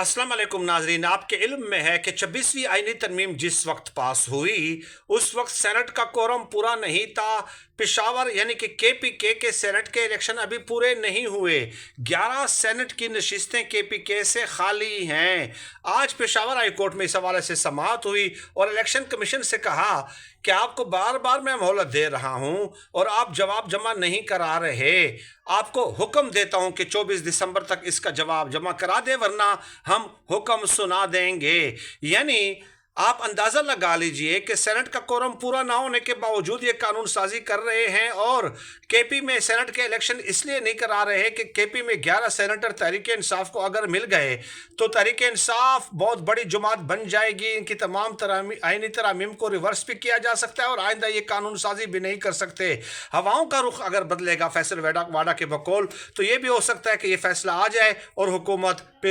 अस्सलाम वालेकुम नाजरीन, आपके इल्म में है कि 26वीं आईनी तरमीम जिस वक्त पास हुई उस वक्त सेनेट का कोरम पूरा नहीं था। पेशावर यानी कि केपीके के सेनेट के इलेक्शन अभी पूरे नहीं हुए। 11 सेनेट की नशिस्तें केपीके से खाली हैं। आज पेशावर हाई कोर्ट में इस हवाले से समाअत हुई और इलेक्शन कमीशन से कहा कि आपको बार बार मैं मोहलत दे रहा हूं और आप जवाब जमा नहीं करा रहे। आपको हुक्म देता हूं कि 24 दिसंबर तक इसका जवाब जमा करा दे, वरना हम हुक्म सुना देंगे। यानी आप अंदाजा लगा लीजिए कि सेनेट का कोरम पूरा ना होने के बावजूद ये कानून साजी कर रहे हैं। और केपी में सेनेट के इलेक्शन इसलिए नहीं करा रहे कि केपी में 11 सेनेटर तहरीक इंसाफ को अगर मिल गए तो तहरीक इंसाफ बहुत बड़ी जुमात बन जाएगी। इनकी तमाम आईनी तरामीम को रिवर्स भी किया जा सकता है और आइंदा ये कानून साजी भी नहीं कर सकते। हवाओं का रुख अगर बदलेगा फैसल वाडा के बकौल, तो ये भी हो सकता है कि ये फैसला आ जाए और हुकूमत फिर